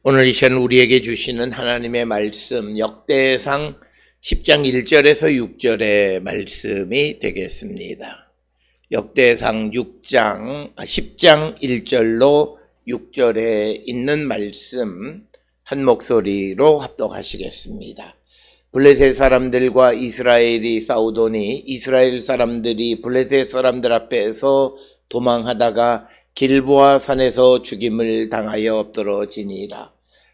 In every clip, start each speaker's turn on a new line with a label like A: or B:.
A: 오늘 이 시간 우리에게 주시는 하나님의 말씀 역대상 10장 1절에서 6절의 말씀이 되겠습니다. 역대상 10장 1절로 6절에 있는 말씀 한 목소리로 합독하시겠습니다. 블레셋 사람들과 이스라엘이 싸우더니 이스라엘 사람들이 블레셋 사람들 앞에서 도망하다가 길보아 산에서 죽임을 당하여 엎드러지니라.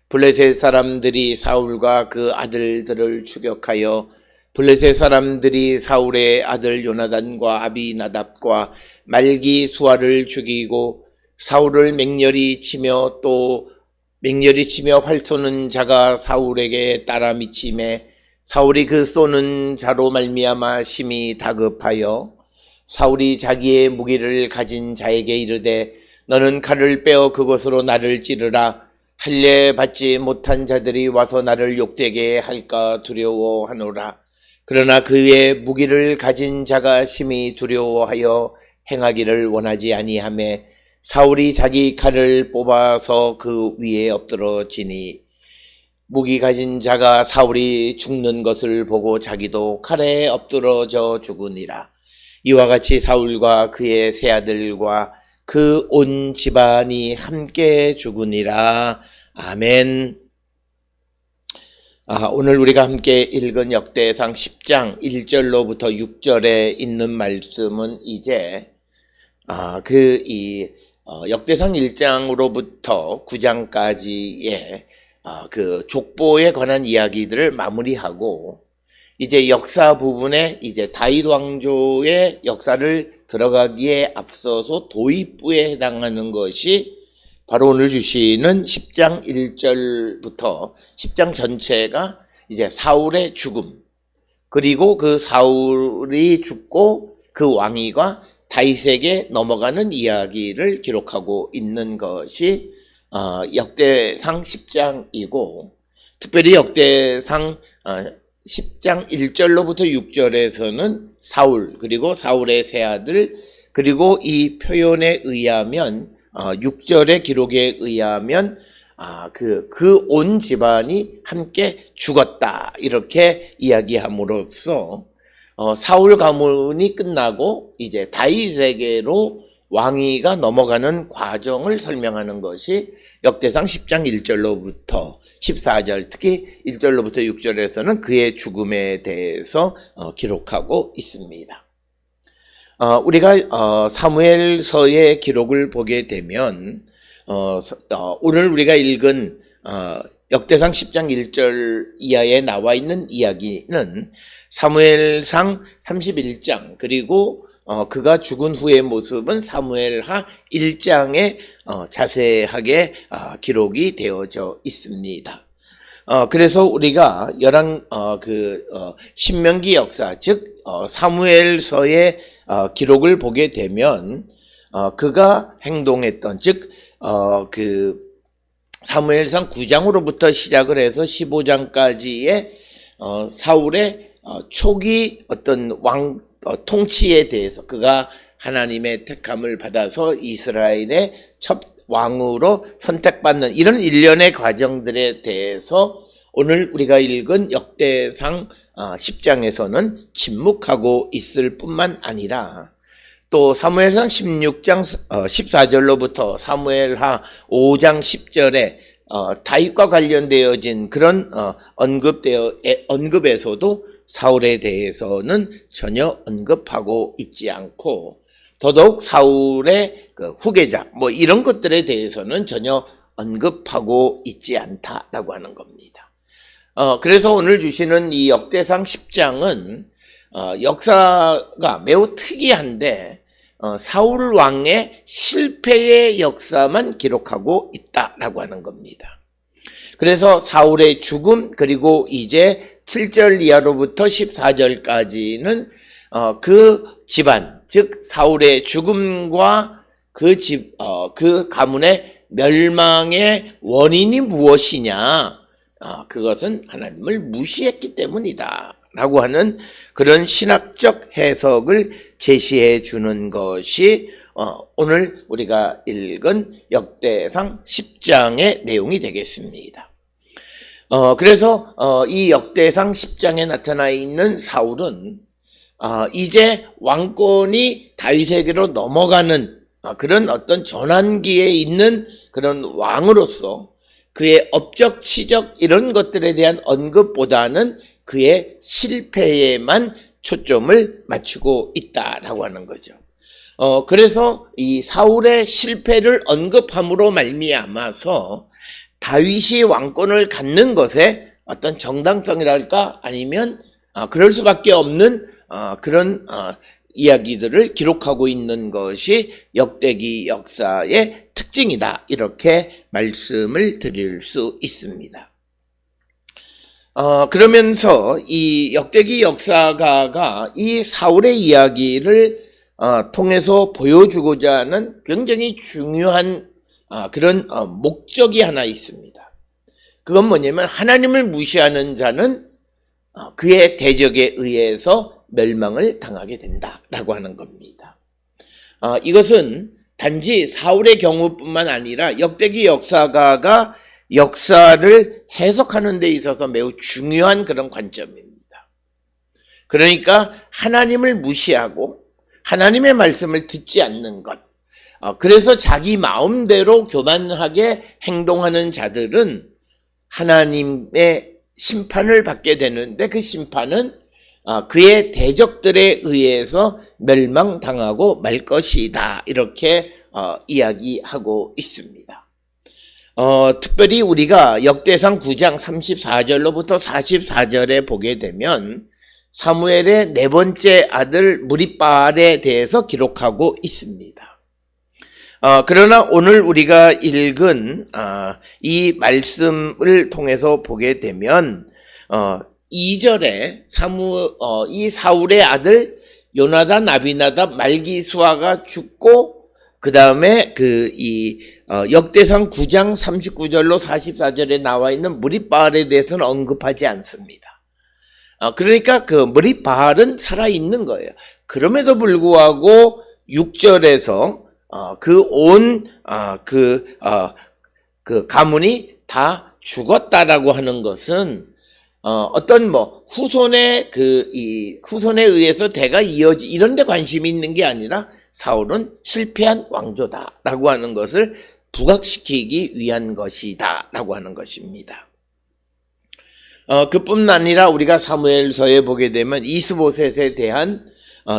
A: 블레셋 사람들이 사울과 그 아들들을 추격하여 블레셋 사람들이 사울의 아들 요나단과 아비나답과 말기 수아를 죽이고 사울을 맹렬히 치며 활 쏘는 자가 사울에게 따라 미치매 사울이 그 쏘는 자로 말미암아 심히 다급하여 사울이 자기의 무기를 가진 자에게 이르되 너는 칼을 빼어 그것으로 나를 찌르라. 할례 받지 못한 자들이 와서 나를 욕되게 할까 두려워하노라. 그러나 그의 무기를 가진 자가 심히 두려워하여 행하기를 원하지 아니하매 사울이 자기 칼을 뽑아서 그 위에 엎드러지니 무기 가진 자가 사울이 죽는 것을 보고 자기도 칼에 엎드러져 죽으니라. 이와 같이 사울과 그의 세 아들과 그 온 집안이 함께 죽으니라. 아멘. 오늘 우리가 함께 읽은 역대상 10장 1절로부터 6절에 있는 말씀은 이제 역대상 1장으로부터 9장까지의 그 족보에 관한 이야기들을 마무리하고 이제 역사 부분에 이제 다윗 왕조의 역사를 들어가기에 앞서서 도입부에 해당하는 것이 바로 오늘 주시는 10장 1절부터 10장 전체가 이제 사울의 죽음, 그리고 그 사울이 죽고 그 왕위가 다윗에게 넘어가는 이야기를 기록하고 있는 것이 역대상 10장이고, 특별히 역대상 10장 1절로부터 6절에서는 사울, 그리고 사울의 세 아들, 그리고 이 표현에 의하면 6절의 기록에 의하면 그 온 집안이 함께 죽었다 이렇게 이야기함으로써 사울 가문이 끝나고 이제 다윗에게로 왕위가 넘어가는 과정을 설명하는 것이 역대상 10장 1절로부터 14절, 특히 1절로부터 6절에서는 그의 죽음에 대해서 기록하고 있습니다. 우리가 사무엘서의 기록을 보게 되면 오늘 우리가 읽은 역대상 10장 1절 이하에 나와 있는 이야기는 사무엘상 31장, 그리고 그가 죽은 후의 모습은 사무엘하 1장에 자세하게 기록이 되어져 있습니다. 그래서 우리가 신명기 역사, 즉 사무엘서의 기록을 보게 되면 그가 행동했던, 즉 사무엘상 9장으로부터 시작을 해서 15장까지의 사울의 초기 어떤 통치에 대해서, 그가 하나님의 택함을 받아서 이스라엘의 첫 왕으로 선택받는 이런 일련의 과정들에 대해서 오늘 우리가 읽은 역대상 10장에서는 침묵하고 있을 뿐만 아니라 또 사무엘상 16장 14절로부터 사무엘하 5장 10절에 다윗과 관련되어진 그런 언급에서도 사울에 대해서는 전혀 언급하고 있지 않고, 더더욱 사울의 그 후계자 이런 것들에 대해서는 전혀 언급하고 있지 않다라고 하는 겁니다. 그래서 오늘 주시는 이 역대상 10장은 역사가 매우 특이한데 사울 왕의 실패의 역사만 기록하고 있다라고 하는 겁니다. 그래서 사울의 죽음, 그리고 이제 7절 이하로부터 14절까지는 그 집안, 즉 사울의 죽음과 그 가문의 멸망의 원인이 무엇이냐, 그것은 하나님을 무시했기 때문이다 라고 하는 그런 신학적 해석을 제시해 주는 것이 오늘 우리가 읽은 역대상 10장의 내용이 되겠습니다. 그래서 이 역대상 10장에 나타나 있는 사울은 이제 왕권이 다윗에게로 넘어가는 그런 어떤 전환기에 있는 그런 왕으로서 그의 업적, 치적 이런 것들에 대한 언급보다는 그의 실패에만 초점을 맞추고 있다라고 하는 거죠. 그래서 이 사울의 실패를 언급함으로 말미암아서 다윗이 왕권을 갖는 것에 어떤 정당성이랄까 아니면 그럴 수밖에 없는 그런 이야기들을 기록하고 있는 것이 역대기 역사의 특징이다. 이렇게 말씀을 드릴 수 있습니다. 그러면서 이 역대기 역사가가 이 사울의 이야기를 통해서 보여주고자 하는 굉장히 중요한 그런 목적이 하나 있습니다. 그건 뭐냐면 하나님을 무시하는 자는 그의 대적에 의해서 멸망을 당하게 된다라고 하는 겁니다. 이것은 단지 사울의 경우뿐만 아니라 역대기 역사가가 역사를 해석하는 데 있어서 매우 중요한 그런 관점입니다. 그러니까 하나님을 무시하고 하나님의 말씀을 듣지 않는 것, 그래서 자기 마음대로 교만하게 행동하는 자들은 하나님의 심판을 받게 되는데 그 심판은 그의 대적들에 의해서 멸망당하고 말 것이다. 이렇게 이야기하고 있습니다. 특별히 우리가 역대상 9장 34절로부터 44절에 보게 되면 사무엘의 네 번째 아들 무리바알에 대해서 기록하고 있습니다. 그러나 오늘 우리가 읽은 이 말씀을 통해서 보게 되면 2절에 이 사울의 아들 요나단, 아비나답, 말기수아가 죽고 그 다음에 역대상 9장 39절로 44절에 나와 있는 무리바알에 대해서는 언급하지 않습니다. 그러니까 그 무리바알은 살아있는 거예요. 그럼에도 불구하고 6절에서 그 가문이 다 죽었다라고 하는 것은 어떤 후손에 의해서 대가 이런 데 관심이 있는 게 아니라 사울은 실패한 왕조다라고 하는 것을 부각시키기 위한 것이다라고 하는 것입니다. 그뿐만 아니라 우리가 사무엘서에 보게 되면 이스보셋에 대한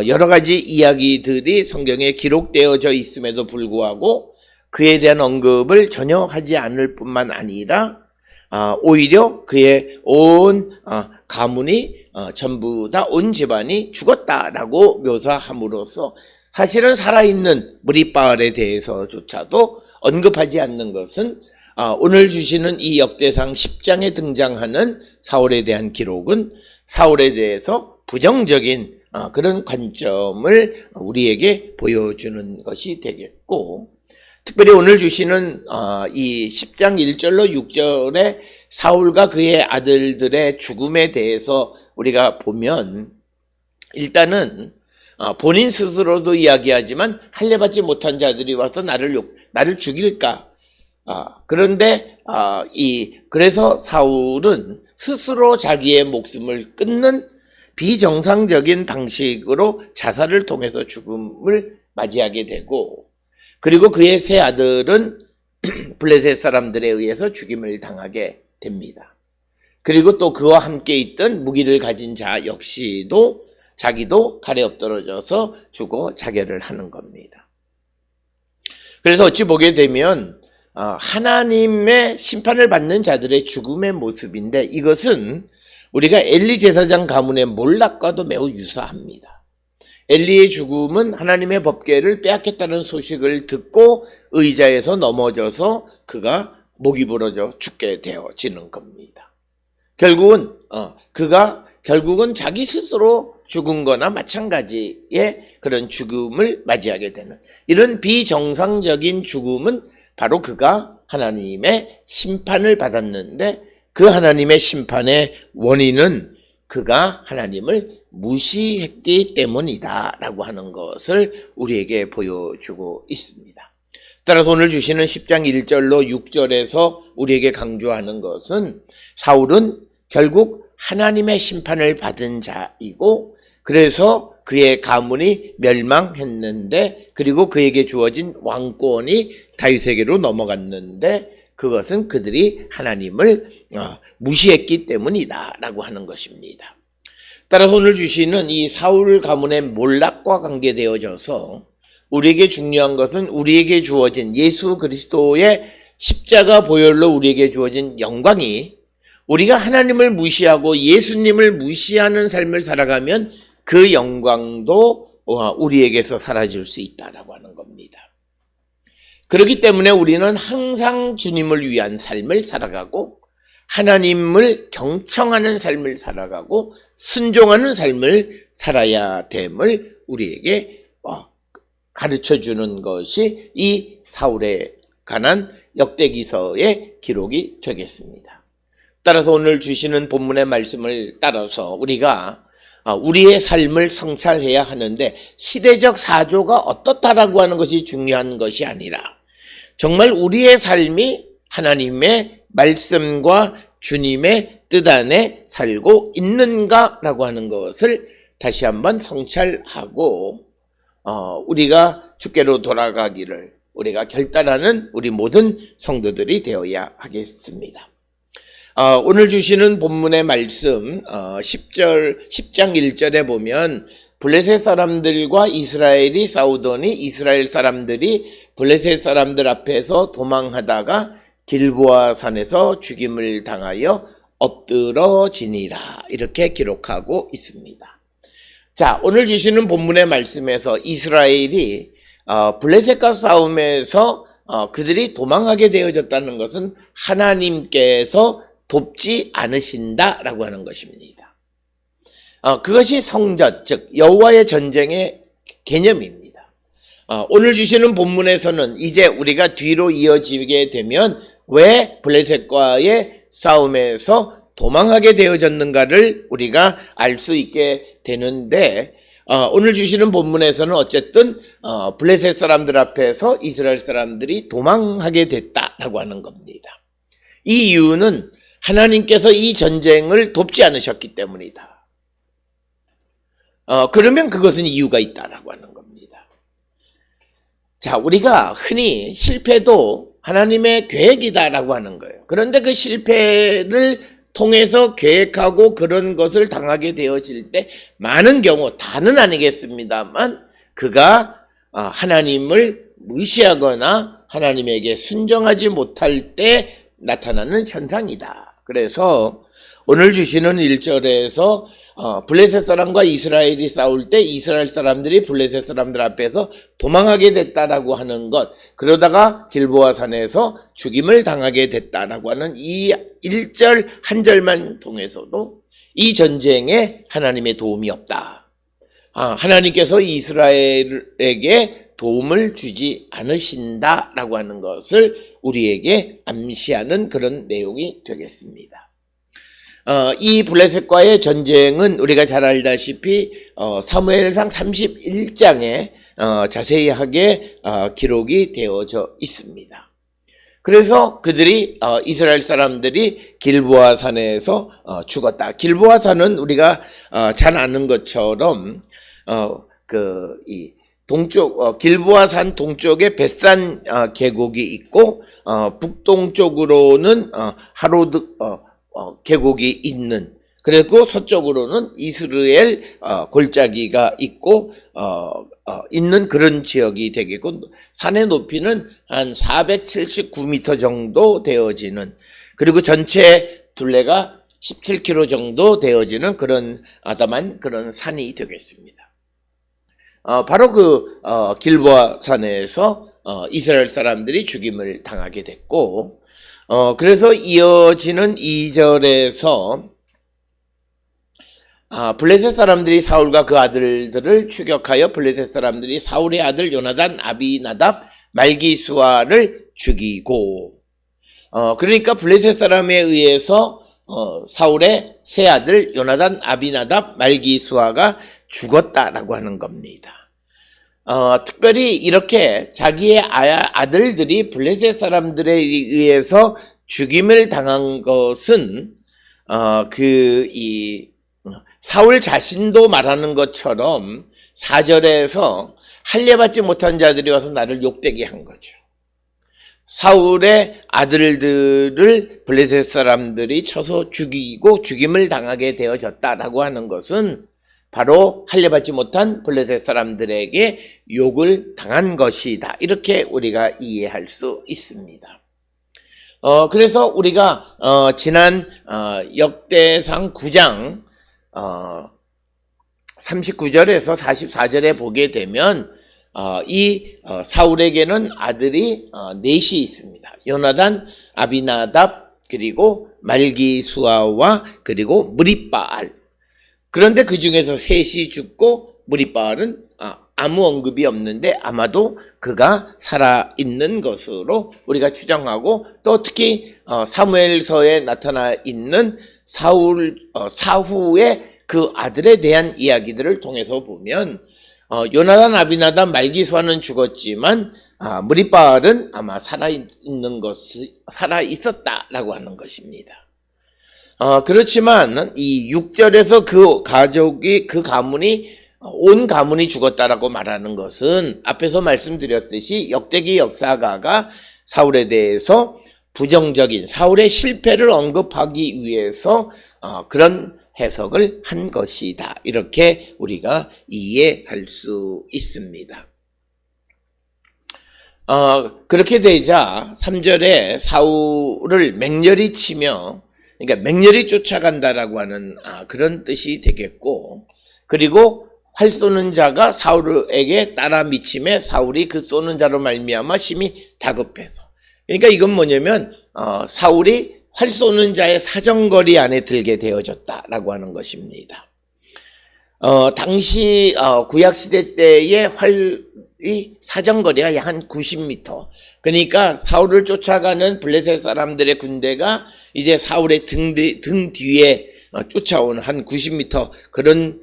A: 여러 가지 이야기들이 성경에 기록되어져 있음에도 불구하고 그에 대한 언급을 전혀 하지 않을 뿐만 아니라 오히려 그의 온 가문이 전부 다 온 집안이 죽었다라고 묘사함으로써 사실은 살아있는 무리바알에 대해서조차도 언급하지 않는 것은 오늘 주시는 이 역대상 10장에 등장하는 사울에 대한 기록은 사울에 대해서 부정적인 그런 관점을 우리에게 보여주는 것이 되겠고, 특별히 오늘 주시는 이 10장 1절로 6절에 사울과 그의 아들들의 죽음에 대해서 우리가 보면 일단은 본인 스스로도 이야기하지만 할례받지 못한 자들이 와서 나를 죽일까? 그런데 그래서 사울은 스스로 자기의 목숨을 끊는 비정상적인 방식으로 자살을 통해서 죽음을 맞이하게 되고, 그리고 그의 세 아들은 블레셋 사람들에 의해서 죽임을 당하게 됩니다. 그리고 또 그와 함께 있던 무기를 가진 자 역시도 자기도 칼에 엎드러져서 죽어 자결을 하는 겁니다. 그래서 어찌 보게 되면 하나님의 심판을 받는 자들의 죽음의 모습인데, 이것은 우리가 엘리 제사장 가문의 몰락과도 매우 유사합니다. 엘리의 죽음은 하나님의 법궤를 빼앗겠다는 소식을 듣고 의자에서 넘어져서 그가 목이 부러져 죽게 되어지는 겁니다. 결국은 자기 스스로 죽은 거나 마찬가지의 그런 죽음을 맞이하게 되는, 이런 비정상적인 죽음은 바로 그가 하나님의 심판을 받았는데, 그 하나님의 심판의 원인은 그가 하나님을 무시했기 때문이다라고 하는 것을 우리에게 보여주고 있습니다. 따라서 오늘 주시는 10장 1절로 6절에서 우리에게 강조하는 것은 사울은 결국 하나님의 심판을 받은 자이고 그래서 그의 가문이 멸망했는데 그리고 그에게 주어진 왕권이 다윗에게로 넘어갔는데 그것은 그들이 하나님을 무시했기 때문이다 라고 하는 것입니다. 따라서 오늘 주시는 이 사울 가문의 몰락과 관계되어져서 우리에게 중요한 것은 우리에게 주어진 예수 그리스도의 십자가 보혈로 우리에게 주어진 영광이 우리가 하나님을 무시하고 예수님을 무시하는 삶을 살아가면 그 영광도 우리에게서 사라질 수 있다라고 하는 겁니다. 그렇기 때문에 우리는 항상 주님을 위한 삶을 살아가고 하나님을 경청하는 삶을 살아가고 순종하는 삶을 살아야 됨을 우리에게 가르쳐주는 것이 이 사울에 관한 역대기서의 기록이 되겠습니다. 따라서 오늘 주시는 본문의 말씀을 따라서 우리가 우리의 삶을 성찰해야 하는데 시대적 사조가 어떻다라고 하는 것이 중요한 것이 아니라 정말 우리의 삶이 하나님의 말씀과 주님의 뜻 안에 살고 있는가라고 하는 것을 다시 한번 성찰하고 우리가 주께로 돌아가기를 우리가 결단하는 우리 모든 성도들이 되어야 하겠습니다. 오늘 주시는 본문의 말씀 10장 1절에 보면 블레셋 사람들과 이스라엘이 싸우더니 이스라엘 사람들이 블레셋 사람들 앞에서 도망하다가 길보아 산에서 죽임을 당하여 엎드러지니라 이렇게 기록하고 있습니다. 자, 오늘 주시는 본문의 말씀에서 이스라엘이 블레셋과 싸움에서 그들이 도망하게 되어졌다는 것은 하나님께서 돕지 않으신다라고 하는 것입니다. 그것이 성전, 즉 여호와의 전쟁의 개념입니다. 오늘 주시는 본문에서는 이제 우리가 뒤로 이어지게 되면 왜 블레셋과의 싸움에서 도망하게 되어졌는가를 우리가 알 수 있게 되는데 오늘 주시는 본문에서는 어쨌든 블레셋 사람들 앞에서 이스라엘 사람들이 도망하게 됐다라고 하는 겁니다. 이 이유는 하나님께서 이 전쟁을 돕지 않으셨기 때문이다. 그러면 그것은 이유가 있다라고 하는 겁니다. 자, 우리가 흔히 실패도 하나님의 계획이다라고 하는 거예요. 그런데 그 실패를 통해서 계획하고 그런 것을 당하게 되어질 때 많은 경우 다는 아니겠습니다만 그가 하나님을 무시하거나 하나님에게 순종하지 못할 때 나타나는 현상이다. 그래서 오늘 주시는 1절에서 블레셋 사람과 이스라엘이 싸울 때 이스라엘 사람들이 블레셋 사람들 앞에서 도망하게 됐다라고 하는 것, 그러다가 길보아 산에서 죽임을 당하게 됐다라고 하는 이 1절 한 절만 통해서도 이 전쟁에 하나님의 도움이 없다. 하나님께서 이스라엘에게 도움을 주지 않으신다라고 하는 것을 우리에게 암시하는 그런 내용이 되겠습니다. 이 블레셋과의 전쟁은 우리가 잘 알다시피 사무엘상 31장에 자세하게 기록이 되어져 있습니다. 그래서 그들이 이스라엘 사람들이 길보아 산에서 죽었다. 길보아 산은 우리가 잘 아는 것처럼 이 동쪽 길보아 산 동쪽에 벳산 계곡이 있고 북동쪽으로는 하로드 계곡이 있는, 그리고 서쪽으로는 이스라엘 골짜기가 있고 있는 그런 지역이 되겠고 산의 높이는 한 479m 정도 되어지는, 그리고 전체 둘레가 17km 정도 되어지는 그런 아담한 그런 산이 되겠습니다. 바로 그 길보아 산에서 이스라엘 사람들이 죽임을 당하게 됐고, 그래서 이어지는 2절에서 블레셋 사람들이 사울과 그 아들들을 추격하여 블레셋 사람들이 사울의 아들 요나단, 아비나답, 말기수아를 죽이고, 그러니까 블레셋 사람에 의해서 사울의 세 아들 요나단, 아비나답, 말기수아가 죽었다라고 하는 겁니다. 특별히 이렇게 자기의 아들들이 블레셋 사람들에 의해서 죽임을 당한 것은 사울 자신도 말하는 것처럼 4절에서 할례받지 못한 자들이 와서 나를 욕되게 한 거죠. 사울의 아들들을 블레셋 사람들이 쳐서 죽이고 죽임을 당하게 되어졌다라고 하는 것은 바로 할례받지 못한 블레셋 사람들에게 욕을 당한 것이다. 이렇게 우리가 이해할 수 있습니다. 그래서 우리가 지난 역대상 9장 39절에서 44절에 보게 되면 사울에게는 아들이 넷이 있습니다. 요나단, 아비나답, 그리고 말기수아와 그리고 무리바알. 그런데 그 중에서 셋이 죽고 무리바알은 아무 언급이 없는데 아마도 그가 살아있는 것으로 우리가 추정하고, 또 특히 사무엘서에 나타나 있는 사후의 그 아들에 대한 이야기들을 통해서 보면 요나단, 아비나답, 말기수아는 죽었지만 무리바알은 아마 살아있었다라고 하는 것입니다. 그렇지만 이 6절에서 그 가문이 온 가문이 죽었다라고 말하는 것은 앞에서 말씀드렸듯이 역대기 역사가가 사울에 대해서 부정적인 사울의 실패를 언급하기 위해서 그런 해석을 한 것이다. 이렇게 우리가 이해할 수 있습니다. 그렇게 되자 3절에 사울을 맹렬히 치며, 그러니까 맹렬히 쫓아간다라고 하는 그런 뜻이 되겠고, 그리고 활 쏘는 자가 사울에게 따라 미침에 사울이 그 쏘는 자로 말미암아 심히 다급해서, 그러니까 이건 뭐냐면 사울이 활 쏘는 자의 사정거리 안에 들게 되어졌다라고 하는 것입니다. 당시 구약시대 때의 활이 사정거리가 약 한 90m. 그러니까 사울을 쫓아가는 블레셋 사람들의 군대가 이제 사울의 등 뒤에 쫓아온 한 90m 그런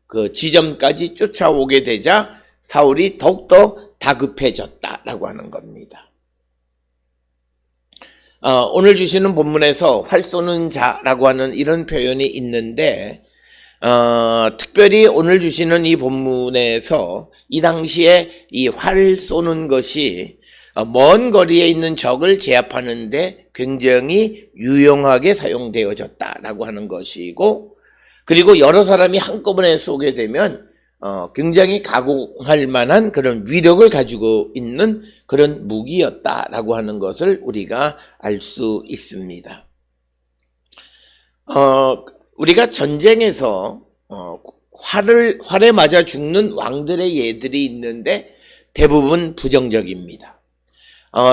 A: 그 지점까지 쫓아오게 되자 사울이 더욱더 다급해졌다라고 하는 겁니다. 오늘 주시는 본문에서 활 쏘는 자라고 하는 이런 표현이 있는데, 특별히 오늘 주시는 이 본문에서 이 당시에 이 활 쏘는 것이 먼 거리에 있는 적을 제압하는데 굉장히 유용하게 사용되어졌다라고 하는 것이고, 그리고 여러 사람이 한꺼번에 쏘게 되면 굉장히 가공할 만한 그런 위력을 가지고 있는 그런 무기였다라고 하는 것을 우리가 알 수 있습니다. 우리가 전쟁에서 활에 맞아 죽는 왕들의 예들이 있는데 대부분 부정적입니다.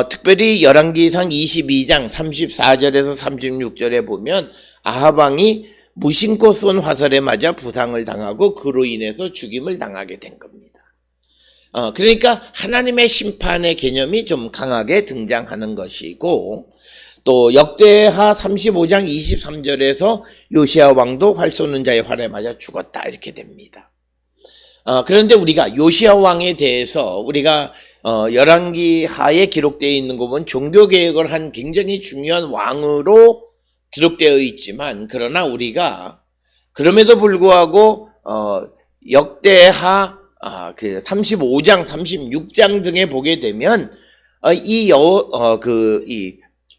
A: 특별히 열왕기상 22장 34절에서 36절에 보면 아합 왕이 무심코 쏜 화살에 맞아 부상을 당하고 그로 인해서 죽임을 당하게 된 겁니다. 그러니까 하나님의 심판의 개념이 좀 강하게 등장하는 것이고, 또 역대하 35장 23절에서 요시야 왕도 활 쏘는 자의 활에 맞아 죽었다 이렇게 됩니다. 그런데 우리가 요시야 왕에 대해서 우리가 열왕기하에 기록되어 있는 거 보면 종교개혁을 한 굉장히 중요한 왕으로 기록되어 있지만, 그러나 우리가 그럼에도 불구하고 역대하 그 35장, 36장 등에 보게 되면 이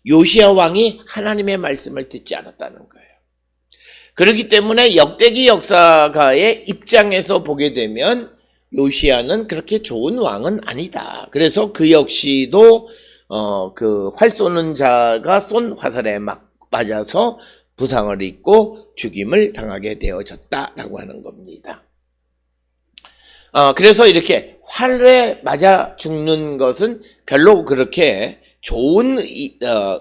A: 요시야 왕이 하나님의 말씀을 듣지 않았다는 거예요. 그렇기 때문에 역대기 역사가의 입장에서 보게 되면 요시야는 그렇게 좋은 왕은 아니다. 그래서 그 역시도 그 활 쏘는 자가 쏜 화살에 맞아서 부상을 입고 죽임을 당하게 되어졌다라고 하는 겁니다. 그래서 이렇게 활에 맞아 죽는 것은 별로 그렇게 좋은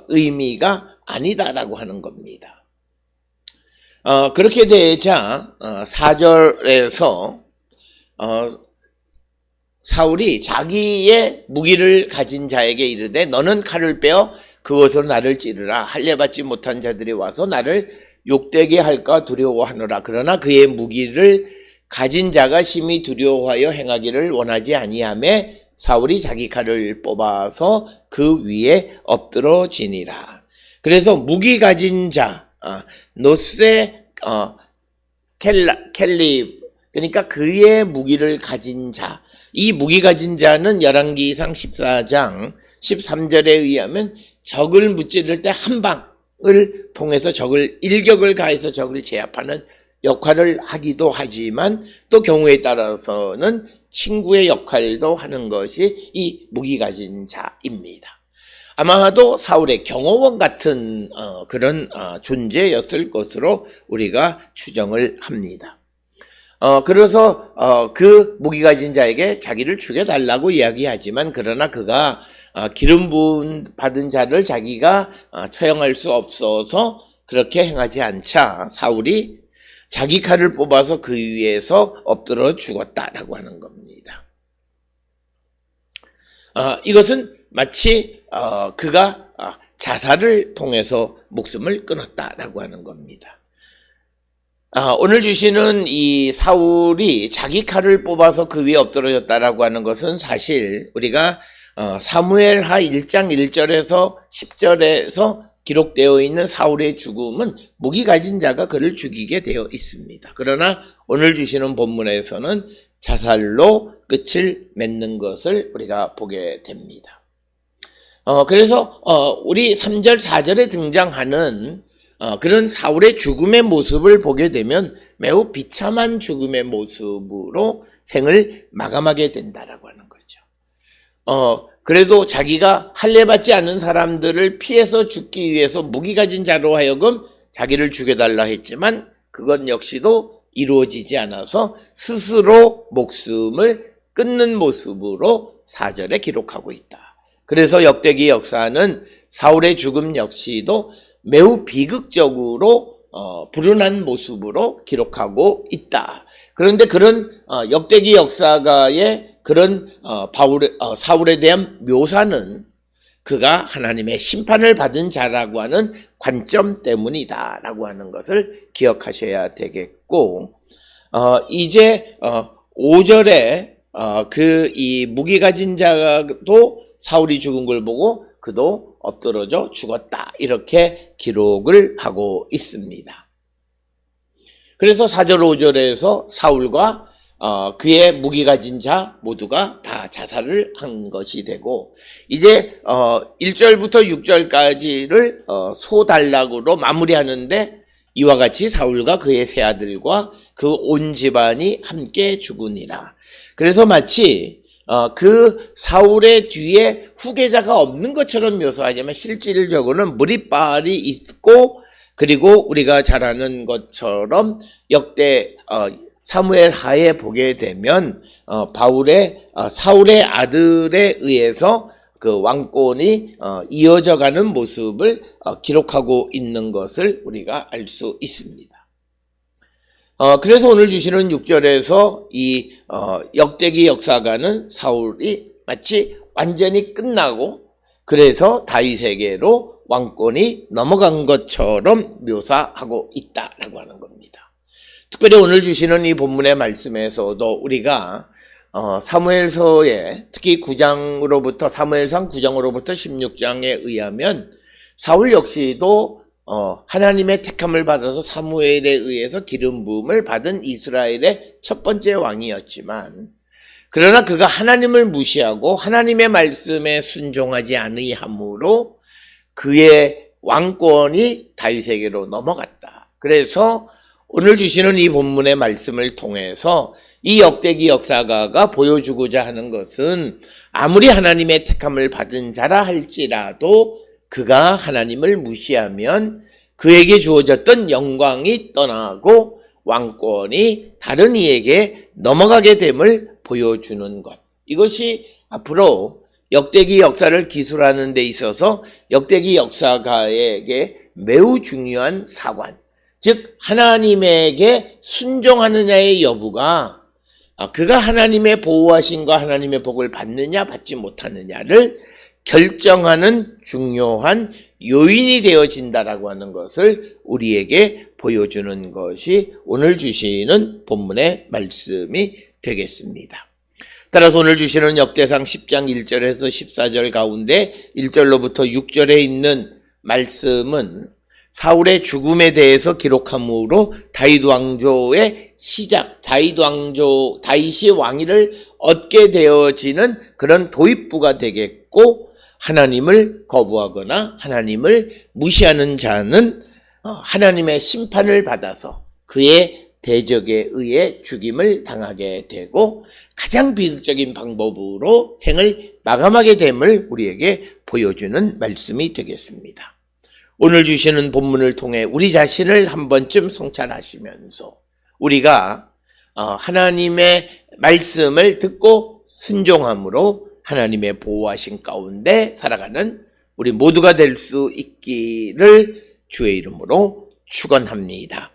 A: 의미가 아니다라고 하는 겁니다. 그렇게 되자 4절에서 사울이 자기의 무기를 가진 자에게 이르되 너는 칼을 빼어 그것으로 나를 찌르라. 할례받지 못한 자들이 와서 나를 욕되게 할까 두려워하노라. 그러나 그의 무기를 가진 자가 심히 두려워하여 행하기를 원하지 아니하며 사울이 자기 칼을 뽑아서 그 위에 엎드러지니라. 그래서 무기 가진 자, 노세 켈리, 그러니까 그의 무기를 가진 자, 이 무기 가진 자는 열왕기상 14장 13절에 의하면 적을 무찌를 때 한 방을 통해서 적을 일격을 가해서 적을 제압하는 역할을 하기도 하지만 또 경우에 따라서는 친구의 역할도 하는 것이 이 무기 가진 자입니다. 아마도 사울의 경호원 같은 그런 존재였을 것으로 우리가 추정을 합니다. 그래서 그 무기 가진 자에게 자기를 죽여달라고 이야기하지만 그러나 그가 기름 부은 받은 자를 자기가 처형할 수 없어서 그렇게 행하지 않자 사울이 자기 칼을 뽑아서 그 위에서 엎드려 죽었다라고 하는 겁니다. 이것은 마치 그가 자살을 통해서 목숨을 끊었다라고 하는 겁니다. 오늘 주시는 이 사울이 자기 칼을 뽑아서 그 위에 엎드러졌다라고 하는 것은 사실 우리가 사무엘하 1장 1절에서 10절에서 기록되어 있는 사울의 죽음은 무기 가진 자가 그를 죽이게 되어 있습니다. 그러나 오늘 주시는 본문에서는 자살로 끝을 맺는 것을 우리가 보게 됩니다. 그래서 우리 3절 4절에 등장하는 그런 사울의 죽음의 모습을 보게 되면 매우 비참한 죽음의 모습으로 생을 마감하게 된다라고 하는 거죠. 그래도 자기가 할례받지 않은 사람들을 피해서 죽기 위해서 무기 가진 자로 하여금 자기를 죽여달라 했지만 그것 역시도 이루어지지 않아서 스스로 목숨을 끊는 모습으로 4절에 기록하고 있다. 그래서 역대기 역사는 사울의 죽음 역시도 매우 비극적으로 불운한 모습으로 기록하고 있다. 그런데 그런 역대기 역사가의 그런 사울에 대한 묘사는 그가 하나님의 심판을 받은 자라고 하는 관점 때문이다라고 하는 것을 기억하셔야 되겠고, 이제 5절에 그 이 무기 가진 자도 사울이 죽은 걸 보고 그도 엎드러져 죽었다 이렇게 기록을 하고 있습니다. 그래서 4절 5절에서 사울과 그의 무기 가진 자 모두가 다 자살을 한 것이 되고 이제 1절부터 6절까지를 소단락으로 마무리하는데 이와 같이 사울과 그의 세 아들과 그 온 집안이 함께 죽으니라. 그래서 마치 그 사울의 뒤에 후계자가 없는 것처럼 묘사하지만 실질적으로는 무리빨이 있고 그리고 우리가 잘 아는 것처럼 역대 사무엘 하에 보게 되면 사울의 아들에 의해서 그 왕권이 이어져가는 모습을 기록하고 있는 것을 우리가 알 수 있습니다. 그래서 오늘 주시는 6절에서 이 역대기 역사가는 사울이 마치 완전히 끝나고 그래서 다윗에게로 왕권이 넘어간 것처럼 묘사하고 있다라고 하는 겁니다. 특별히 오늘 주시는 이 본문의 말씀에서도 우리가 사무엘서에 특히 9장으로부터 사무엘상 9장으로부터 16장에 의하면 사울 역시도 하나님의 택함을 받아서 사무엘에 의해서 기름 부음을 받은 이스라엘의 첫 번째 왕이었지만 그러나 그가 하나님을 무시하고 하나님의 말씀에 순종하지 아니함으로 그의 왕권이 다윗에게로 넘어갔다. 그래서 오늘 주시는 이 본문의 말씀을 통해서 이 역대기 역사가가 보여주고자 하는 것은 아무리 하나님의 택함을 받은 자라 할지라도 그가 하나님을 무시하면 그에게 주어졌던 영광이 떠나고 왕권이 다른 이에게 넘어가게 됨을 보여주는 것. 이것이 앞으로 역대기 역사를 기술하는 데 있어서 역대기 역사가에게 매우 중요한 사관, 즉 하나님에게 순종하느냐의 여부가 그가 하나님의 보호하심과 하나님의 복을 받느냐 받지 못하느냐를 결정하는 중요한 요인이 되어진다라고 하는 것을 우리에게 보여주는 것이 오늘 주시는 본문의 말씀이 되겠습니다. 따라서 오늘 주시는 역대상 10장 1절에서 14절 가운데 1절로부터 6절에 있는 말씀은 사울의 죽음에 대해서 기록함으로 다윗 왕조의 시작, 다윗이 왕위를 얻게 되어지는 그런 도입부가 되겠고, 하나님을 거부하거나 하나님을 무시하는 자는 하나님의 심판을 받아서 그의 대적에 의해 죽임을 당하게 되고 가장 비극적인 방법으로 생을 마감하게 됨을 우리에게 보여주는 말씀이 되겠습니다. 오늘 주시는 본문을 통해 우리 자신을 한 번쯤 성찰하시면서 우리가 하나님의 말씀을 듣고 순종함으로 하나님의 보호하신 가운데 살아가는 우리 모두가 될 수 있기를 주의 이름으로 축원합니다.